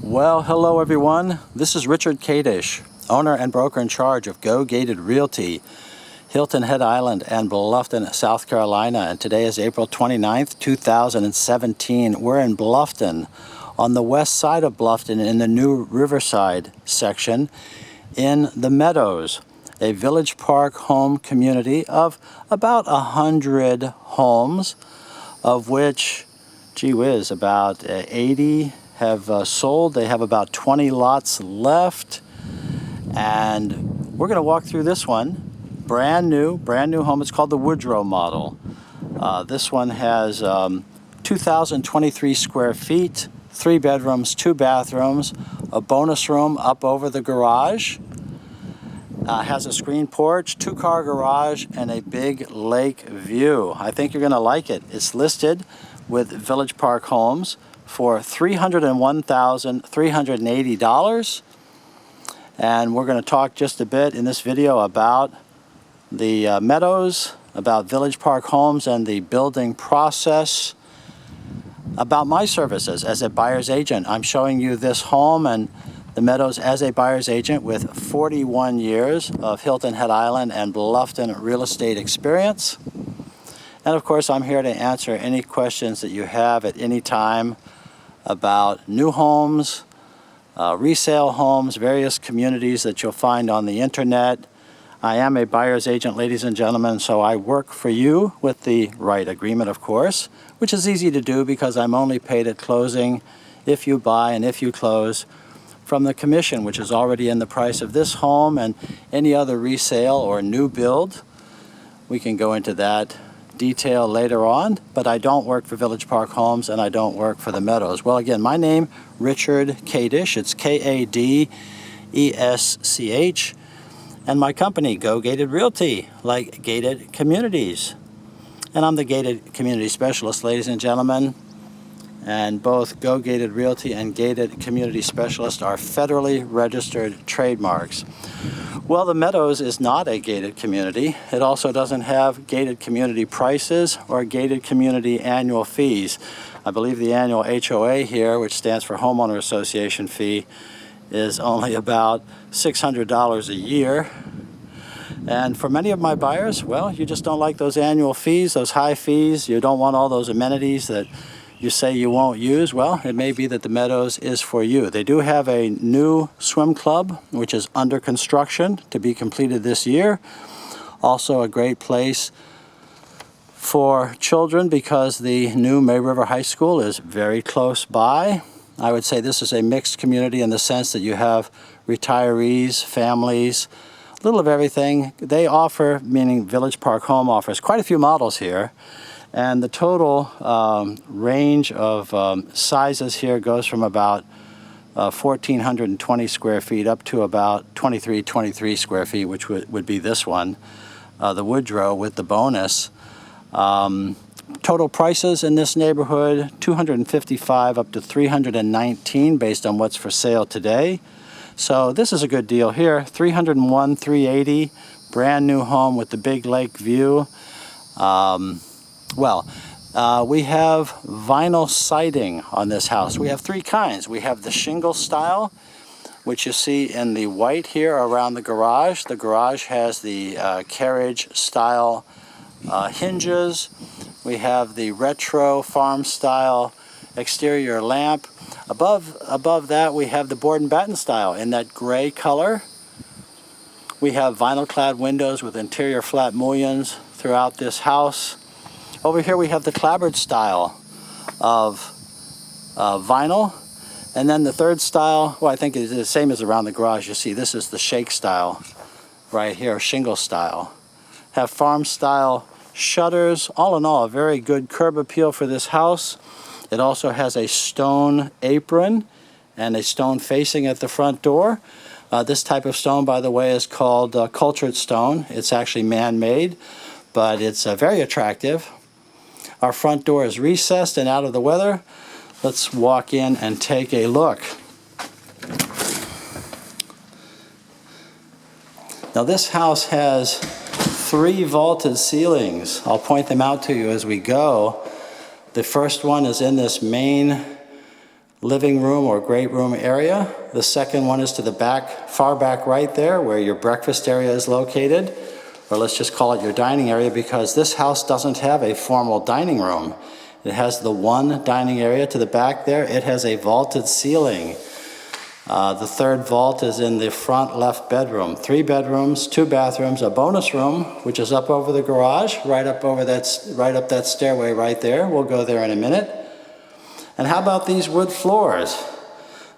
Well, hello everyone. This is Richard Kadish, owner and broker in charge of Go Gated Realty, Hilton Head Island and Bluffton, South Carolina. And today is April 29th, 2017. We're in Bluffton, on the west side of Bluffton in the new Riverside section in the Meadows, a Village Park home community of about 100 homes, of which, gee whiz, about 80 have sold. They have about 20 lots left, and we're going to walk through this one. Brand new home. It's called the Woodrow model. This one has 2,023 square feet, 3 bedrooms, 2 bathrooms, a bonus room up over the garage. Has a screen porch, 2-car garage, and a big lake view. I think you're going to like it. It's listed with Village Park Homes for $301,380. And we're going to talk just a bit in this video about the Meadows, about Village Park Homes and the building process, about my services as a buyer's agent. I'm showing you this home and the Meadows as a buyer's agent with 41 years of Hilton Head Island and Bluffton real estate experience. And of course, I'm here to answer any questions that you have at any time about new homes, resale homes, various communities that you'll find on the internet. I am a buyer's agent, ladies and gentlemen, so I work for you with the right agreement, of course, which is easy to do because I'm only paid at closing if you buy and if you close from the commission, which is already in the price of this home and any other resale or new build. We can go into that detail later on, but I don't work for Village Park Homes and I don't work for the Meadows. Well, again, my name, Richard Kadish. It's Kadesch, and my company, Go Gated Realty, like gated communities. And I'm the gated community specialist, ladies and gentlemen. And both Go Gated Realty and Gated Community Specialist are federally registered trademarks. Well, the Meadows is not a gated community. It also doesn't have gated community prices or gated community annual fees. I believe the annual HOA here, which stands for Homeowner Association fee, is only about $600 a year. And for many of my buyers, well, you just don't like those annual fees, those high fees. You don't want all those amenities that you say you won't use. Well, it may be that the Meadows is for you. They do have a new swim club, which is under construction to be completed this year. Also a great place for children because the new May River High School is very close by. I would say this is a mixed community in the sense that you have retirees, families, a little of everything. They offer, meaning Village Park Home offers, quite a few models here. And the total range of sizes here goes from about 1,420 square feet up to about 2,323 square feet, which would be this one, the Woodrow with the bonus. Total prices in this neighborhood, $255 up to $319 based on what's for sale today. So this is a good deal here, $301, $380, brand new home with the big lake view. We have vinyl siding on this house. We have 3 kinds. We have the shingle style, which you see in the white here around the garage. The garage has the carriage style hinges. We have the retro farm style exterior lamp. Above that, we have the board and batten style in that gray color. We have vinyl clad windows with interior flat mullions throughout this house. Over here we have the clapboard style of vinyl. And then the third style, well, I think it's the same as around the garage. You see, this is the shake style right here, shingle style. Have farm style shutters. All in all, a very good curb appeal for this house. It also has a stone apron and a stone facing at the front door. This type of stone, by the way, is called cultured stone. It's actually man-made, but it's very attractive. Our front door is recessed and out of the weather. Let's walk in and take a look. Now this house has 3 vaulted ceilings. I'll point them out to you as we go. The first one is in this main living room or great room area. The second one is to the back, far back right there, where your breakfast area is located, or let's just call it your dining area, because this house doesn't have a formal dining room. It has the one dining area to the back there. It has a vaulted ceiling. The third vault is in the front left bedroom. 3 bedrooms, 2 bathrooms, a bonus room, which is up over the garage, right up that stairway right there. We'll go there in a minute. And how about these wood floors?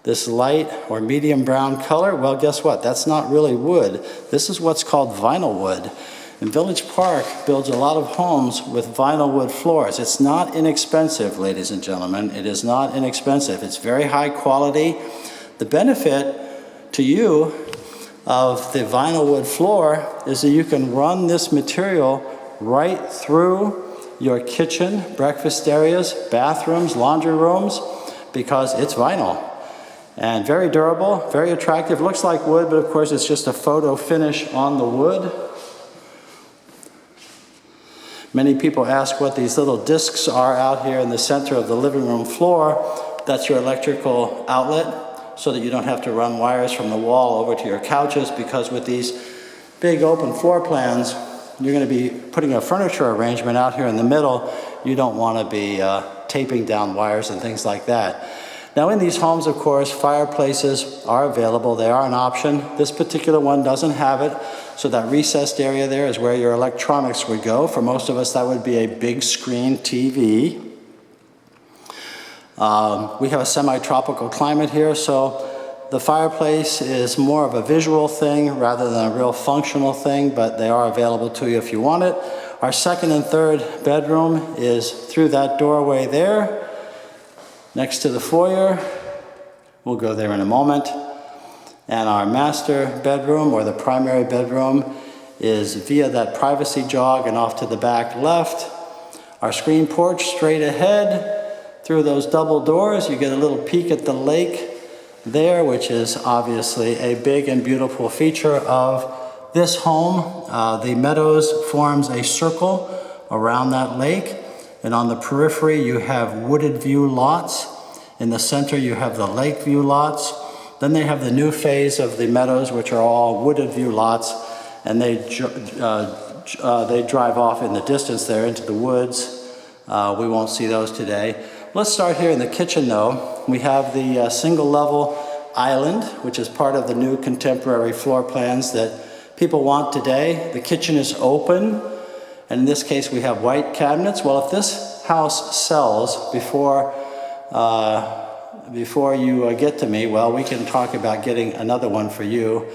This light or medium brown color, well, guess what? That's not really wood. This is what's called vinyl wood. And Village Park builds a lot of homes with vinyl wood floors. It's not inexpensive, ladies and gentlemen. It is not inexpensive. It's very high quality. The benefit to you of the vinyl wood floor is that you can run this material right through your kitchen, breakfast areas, bathrooms, laundry rooms, because it's vinyl. And very durable, very attractive. Looks like wood, but of course it's just a photo finish on the wood. Many people ask what these little discs are out here in the center of the living room floor. That's your electrical outlet, so that you don't have to run wires from the wall over to your couches, because with these big open floor plans, you're going to be putting a furniture arrangement out here in the middle. You don't want to be taping down wires and things like that. Now in these homes, of course, fireplaces are available. They are an option. This particular one doesn't have it, so that recessed area there is where your electronics would go. For most of us, that would be a big screen TV. We have a semi-tropical climate here, so the fireplace is more of a visual thing rather than a real functional thing, but they are available to you if you want it. Our second and third bedroom is through that doorway there, next to the foyer. We'll go there in a moment. And our master bedroom, or the primary bedroom, is via that privacy jog and off to the back left. Our screen porch straight ahead. Through those double doors, you get a little peek at the lake there, which is obviously a big and beautiful feature of this home. The Meadows forms a circle around that lake, and on the periphery you have wooded view lots. In the center you have the lake view lots. Then they have the new phase of the Meadows, which are all wooded view lots, and they drive off in the distance there into the woods. We won't see those today. Let's start here in the kitchen though. We have the single level island, which is part of the new contemporary floor plans that people want today. The kitchen is open, and in this case we have white cabinets. Well, if this house sells before you get to me, well, we can talk about getting another one for you.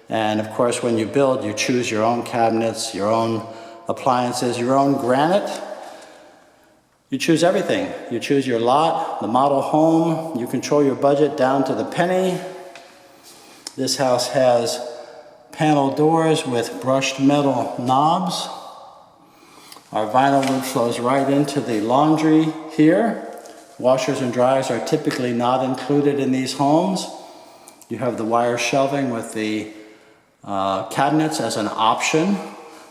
And of course, when you build, you choose your own cabinets, your own appliances, your own granite. You choose everything. You choose your lot, the model home. You control your budget down to the penny. This house has panel doors with brushed metal knobs. Our vinyl wood flows right into the laundry here. Washers and dryers are typically not included in these homes. You have the wire shelving with the cabinets as an option.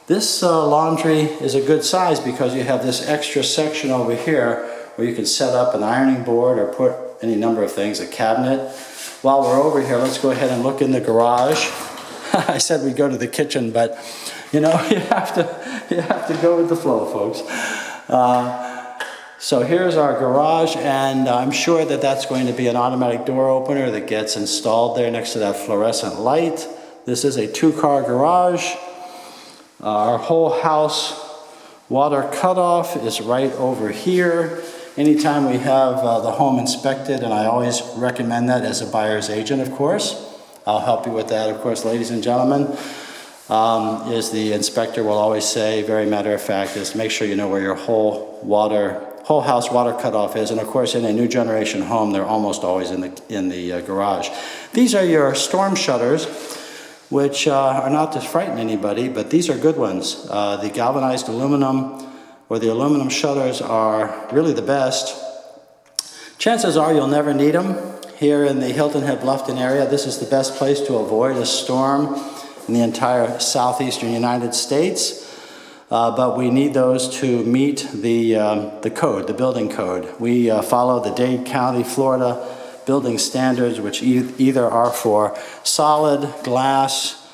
This laundry is a good size because you have this extra section over here where you can set up an ironing board or put any number of things, a cabinet. While we're over here, let's go ahead and look in the garage. I said we'd go to the kitchen, but you know, you have to go with the flow, folks. So here's our garage, and I'm sure that that's going to be an automatic door opener that gets installed there next to that fluorescent light. This is a 2-car garage. Our whole house water cutoff is right over here. Anytime we have the home inspected, and I always recommend that as a buyer's agent, of course. I'll help you with that, of course, ladies and gentlemen. Is the inspector will always say, very matter of fact, is make sure you know where your whole house water cutoff is. And of course, in a new generation home, they're almost always in the garage. These are your storm shutters, which are not to frighten anybody, but these are good ones. The galvanized aluminum or the aluminum shutters are really the best. Chances are you'll never need them. Here in the Hilton Head Bluffton area, this is the best place to avoid a storm in the entire southeastern United States. But we need those to meet the code, the building code. We follow the Dade County, Florida building standards, which either are for solid glass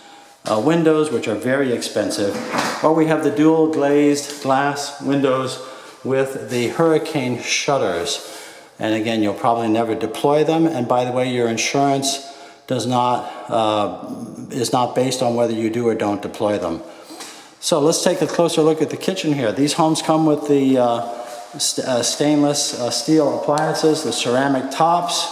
windows, which are very expensive, or we have the dual glazed glass windows with the hurricane shutters. And again, you'll probably never deploy them. And by the way, your insurance is not based on whether you do or don't deploy them. So let's take a closer look at the kitchen here. These homes come with the stainless steel appliances, the ceramic tops.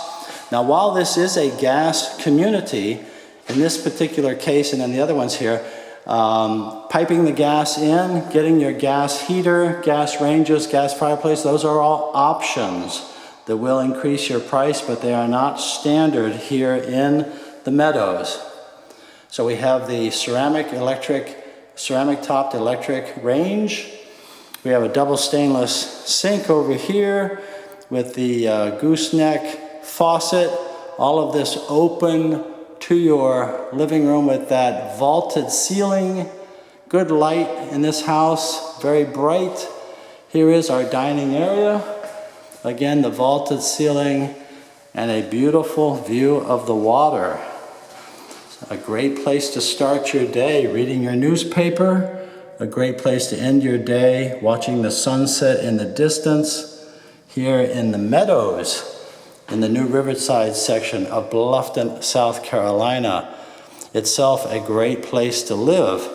Now, while this is a gas community, in this particular case and in the other ones here, piping the gas in, getting your gas heater, gas ranges, gas fireplace, those are all options that will increase your price, but they are not standard here in the Meadows. So we have the ceramic topped electric range. We have a double stainless sink over here with the gooseneck faucet. All of this open to your living room with that vaulted ceiling. Good light in this house, very bright. Here is our dining area. Again, the vaulted ceiling and a beautiful view of the water. A great place to start your day, reading your newspaper. A great place to end your day, watching the sunset in the distance here in the Meadows, in the New Riverside section of Bluffton, South Carolina. Itself a great place to live.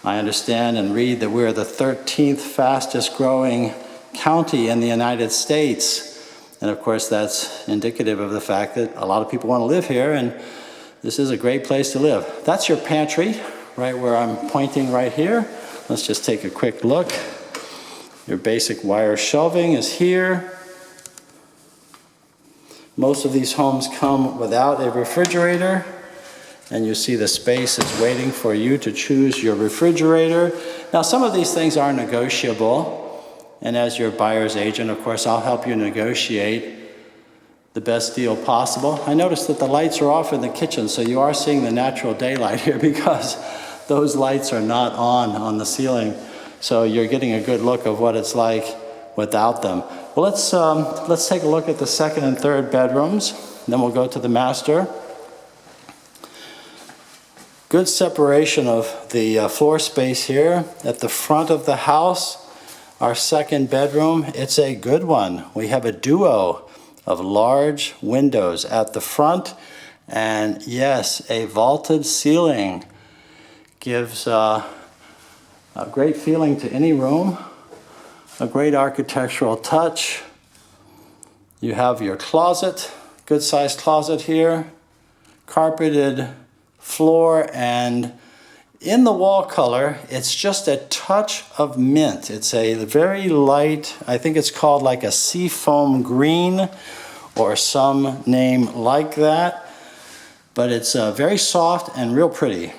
I understand and read that we're the 13th fastest growing county in the United States. And of course, that's indicative of the fact that a lot of people want to live here, and this is a great place to live. That's your pantry, right where I'm pointing right here. Let's just take a quick look. Your basic wire shelving is here. Most of these homes come without a refrigerator, and you see the space is waiting for you to choose your refrigerator. Now, some of these things are negotiable, and as your buyer's agent, of course, I'll help you negotiate the best deal possible. I noticed that the lights are off in the kitchen, so you are seeing the natural daylight here because those lights are not on the ceiling. So you're getting a good look of what it's like without them. Well, let's take a look at the second and third bedrooms. Then we'll go to the master. Good separation of the floor space here. At the front of the house, our second bedroom, it's a good one. We have a duo of large windows at the front, and yes, a vaulted ceiling gives a great feeling to any room, a great architectural touch. You have your closet, good sized closet here, carpeted floor, and in the wall color, it's just a touch of mint. It's a very light, I think it's called like a seafoam green or some name like that, but it's very soft and real pretty.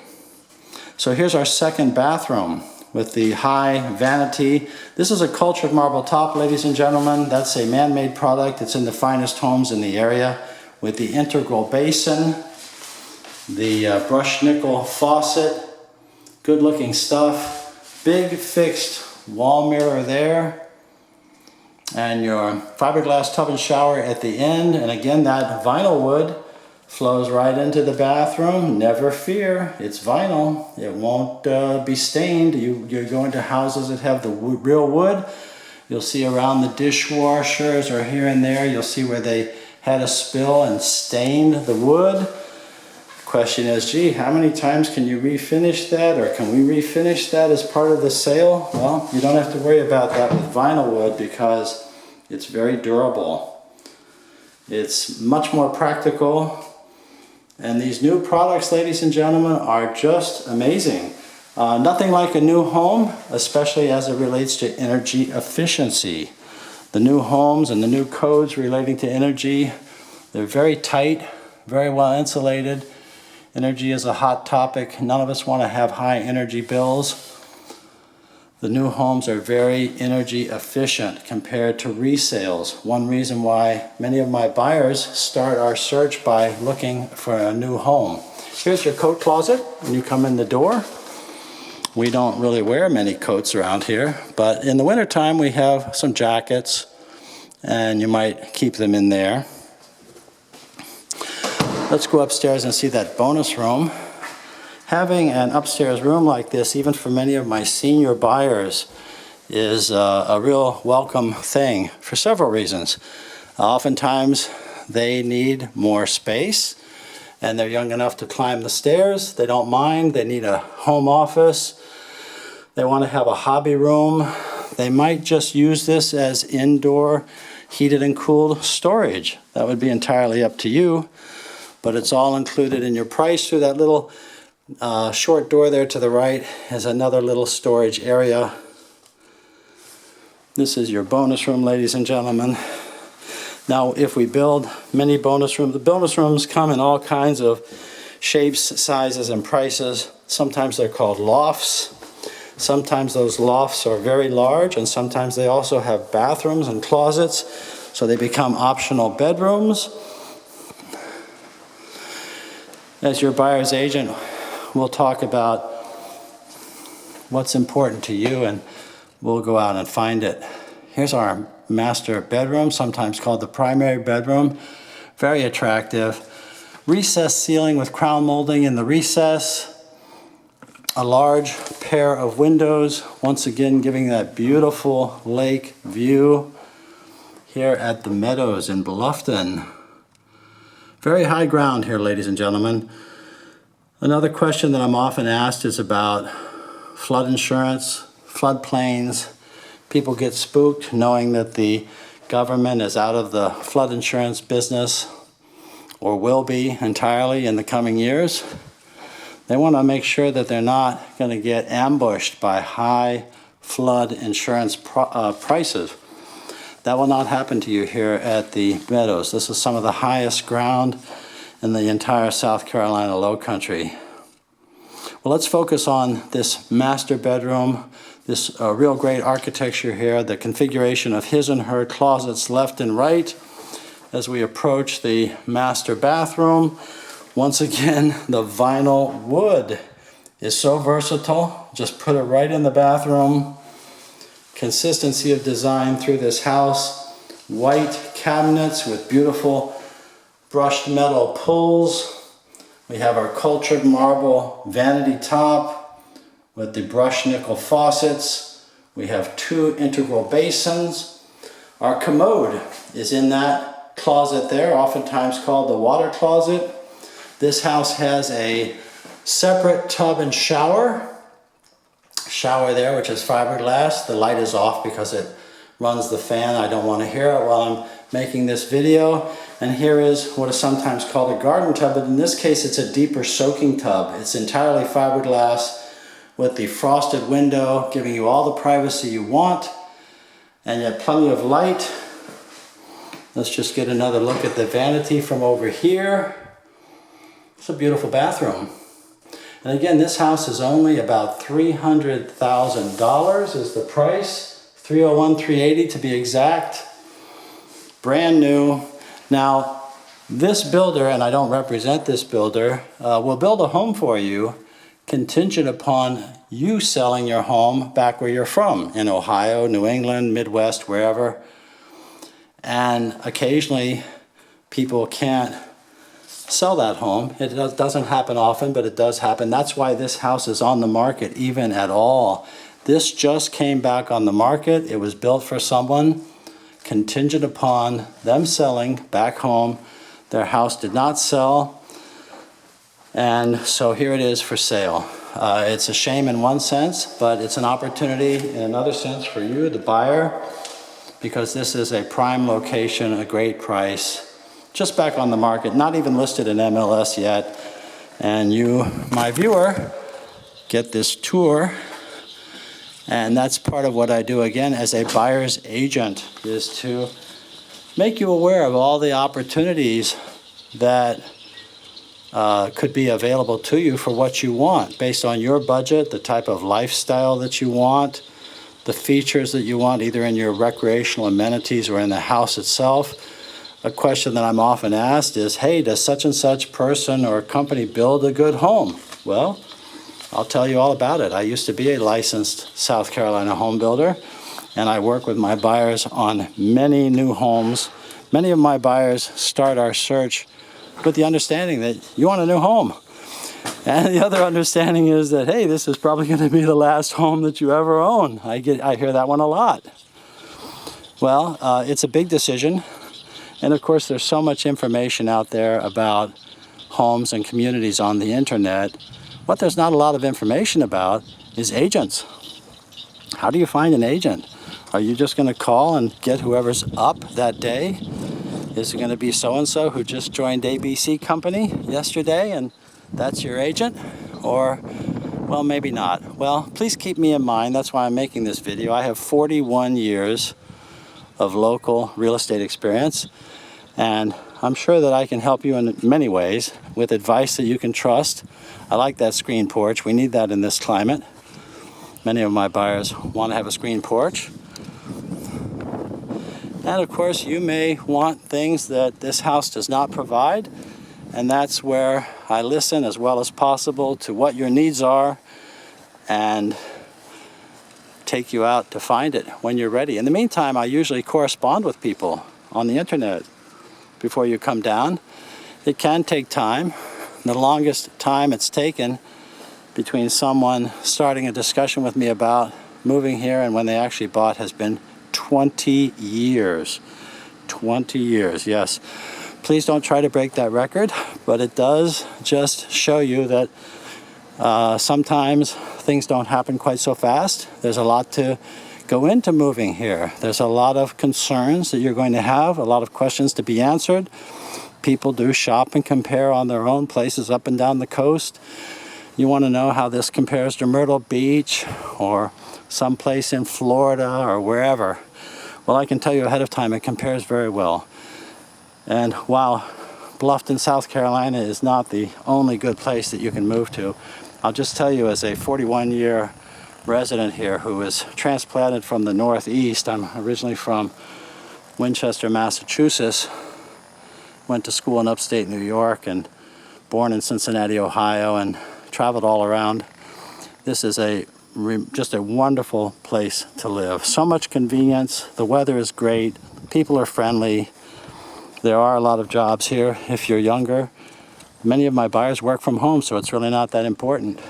So here's our second bathroom with the high vanity. This is a cultured marble top, ladies and gentlemen. That's a man-made product. It's in the finest homes in the area with the integral basin, the brushed nickel faucet. Good looking stuff. Big fixed wall mirror there. And your fiberglass tub and shower at the end. And again, that vinyl wood flows right into the bathroom. Never fear, it's vinyl. It won't be stained. You go into houses that have the real wood. You'll see around the dishwashers or here and there, you'll see where they had a spill and stained the wood. Question is, gee, how many times can you refinish that, or can we refinish that as part of the sale? Well, you don't have to worry about that with vinyl wood because it's very durable. It's much more practical, and these new products, ladies and gentlemen, are just amazing. Nothing like a new home, especially as it relates to energy efficiency. The new homes and the new codes relating to energy, they're very tight, very well insulated. Energy is a hot topic. None of us want to have high energy bills. The new homes are very energy efficient compared to resales. One reason why many of my buyers start our search by looking for a new home. Here's your coat closet when you come in the door. We don't really wear many coats around here, but in the wintertime we have some jackets, and you might keep them in there. Let's go upstairs and see that bonus room. Having an upstairs room like this, even for many of my senior buyers, is a real welcome thing for several reasons. Oftentimes, they need more space, and they're young enough to climb the stairs. They don't mind. They need a home office. They want to have a hobby room. They might just use this as indoor heated and cooled storage. That would be entirely up to you, but it's all included in your price. Through that little short door there to the right is another little storage area. This is your bonus room, ladies and gentlemen. Now, if we build many bonus rooms, the bonus rooms come in all kinds of shapes, sizes, and prices. Sometimes they're called lofts. Sometimes those lofts are very large, and sometimes they also have bathrooms and closets, so they become optional bedrooms. As your buyer's agent, we'll talk about what's important to you, and we'll go out and find it. Here's our master bedroom, sometimes called the primary bedroom. Very attractive. Recessed ceiling with crown molding in the recess. A large pair of windows, once again giving that beautiful lake view here at the Meadows in Bluffton. Very high ground here, ladies and gentlemen. Another question that I'm often asked is about flood insurance, floodplains. People get spooked knowing that the government is out of the flood insurance business, or will be entirely in the coming years. They want to make sure that they're not going to get ambushed by high flood insurance prices. That will not happen to you here at the Meadows. This is some of the highest ground in the entire South Carolina Lowcountry. Well, let's focus on this master bedroom, this real great architecture here, the configuration of his and her closets left and right as we approach the master bathroom. Once again, the vinyl wood is so versatile. Just put it right in the bathroom. Consistency of design through this house. White cabinets with beautiful brushed metal pulls. We have our cultured marble vanity top with the brushed nickel faucets. We have 2 integral basins. Our commode is in that closet there, oftentimes called the water closet. This house has a separate tub and shower there, which is fiberglass. The light is off because it runs the fan. I don't want to hear it while I'm making this video. And here is what is sometimes called a garden tub, but in this case it's a deeper soaking tub. It's entirely fiberglass with the frosted window, giving you all the privacy you want, and yet plenty of light. Let's just get another look at the vanity from over here. It's a beautiful bathroom. And again, this house is only about $300,000 is the price. $301,000, $380,000 to be exact. Brand new. Now, this builder, and I don't represent this builder, will build a home for you contingent upon you selling your home back where you're from, in Ohio, New England, Midwest, wherever. And occasionally, people can't sell that home. It doesn't happen often, but it does happen. That's why this house is on the market even at all. This just came back on the market. It was built for someone contingent upon them selling back home. Their house did not sell, and so here it is for sale. It's a shame in one sense, but it's an opportunity in another sense for you, the buyer, because this is a prime location, a great price, just back on the market, not even listed in MLS yet. And you, my viewer, get this tour. And that's part of what I do, again, as a buyer's agent, is to make you aware of all the opportunities that could be available to you for what you want, based on your budget, the type of lifestyle that you want, the features that you want, either in your recreational amenities or in the house itself. A question that I'm often asked is, hey, does such and such person or company build a good home? Well, I'll tell you all about it. I used to be a licensed South Carolina home builder, and I work with my buyers on many new homes. Many of my buyers start our search with the understanding that you want a new home. And the other understanding is that, hey, this is probably going to be the last home that you ever own. I hear that one a lot. Well, it's a big decision. And of course, there's so much information out there about homes and communities on the internet. What there's not a lot of information about is agents. How do you find an agent? Are you just going to call and get whoever's up that day? Is it going to be so-and-so who just joined ABC Company yesterday and that's your agent? Or, well, maybe not. Well, please keep me in mind. That's why I'm making this video. I have 41 years of local real estate experience, and I'm sure that I can help you in many ways with advice that you can trust. I like that screen porch. We need that in this climate. Many of my buyers want to have a screen porch. And of course, you may want things that this house does not provide, and that's where I listen as well as possible to what your needs are and take you out to find it when you're ready. In the meantime, I usually correspond with people on the internet before you come down. It can take time. The longest time it's taken between someone starting a discussion with me about moving here and when they actually bought has been 20 years. 20 years, yes. Please don't try to break that record, but it does just show you that sometimes things don't happen quite so fast. There's a lot to go into moving here. There's a lot of concerns that you're going to have, a lot of questions to be answered. People do shop and compare on their own places up and down the coast. You want to know how this compares to Myrtle Beach or someplace in Florida or wherever. Well, I can tell you ahead of time it compares very well. And while Bluffton, South Carolina is not the only good place that you can move to, I'll just tell you, as a 41-year resident here who was transplanted from the Northeast, I'm originally from Winchester, Massachusetts, went to school in upstate New York and born in Cincinnati, Ohio, and traveled all around. This is just a wonderful place to live. So much convenience, the weather is great, people are friendly. There are a lot of jobs here if you're younger. Many of my buyers work from home, so it's really not that important.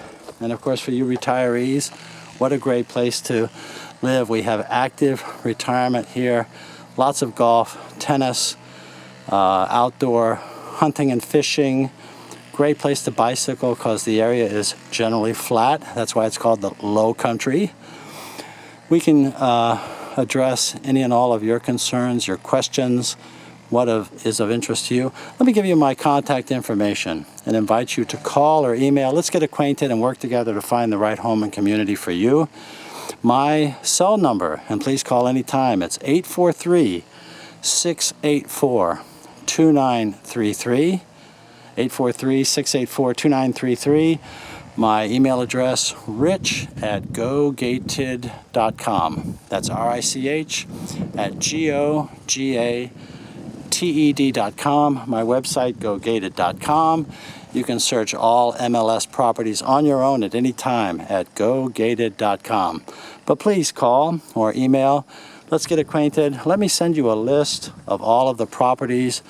And of course, for you retirees, what a great place to live. We have active retirement here, lots of golf, tennis, outdoor hunting and fishing. Great place to bicycle because the area is generally flat. That's why it's called the low country. We can address any and all of your concerns, your questions, what is of interest to you. Let me give you my contact information and invite you to call or email. Let's get acquainted and work together to find the right home and community for you. My cell number, and please call anytime, it's 843-684-2933. 843-684-2933. My email address, rich@gogated.com. That's RICH@GOGATED.com. My website, gogated.com. You can search all MLS properties on your own at any time at gogated.com. But please call or email. Let's get acquainted. Let me send you a list of all of the properties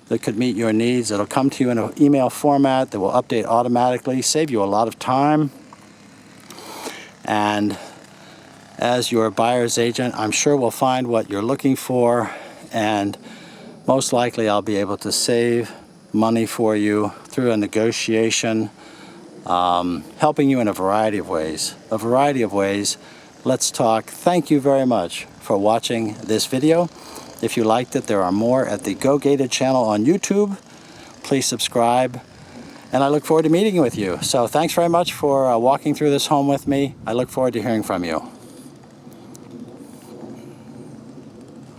that could meet your needs. It'll come to you in an email format that will update automatically, save you a lot of time. And as your buyer's agent, I'm sure we'll find what you're looking for, and most likely I'll be able to save money for you through a negotiation, helping you in a variety of ways. Let's talk. Thank you very much for watching this video. If you liked it, there are more at the Go Gated channel on YouTube. Please subscribe, and I look forward to meeting with you. So thanks very much for walking through this home with me. I look forward to hearing from you.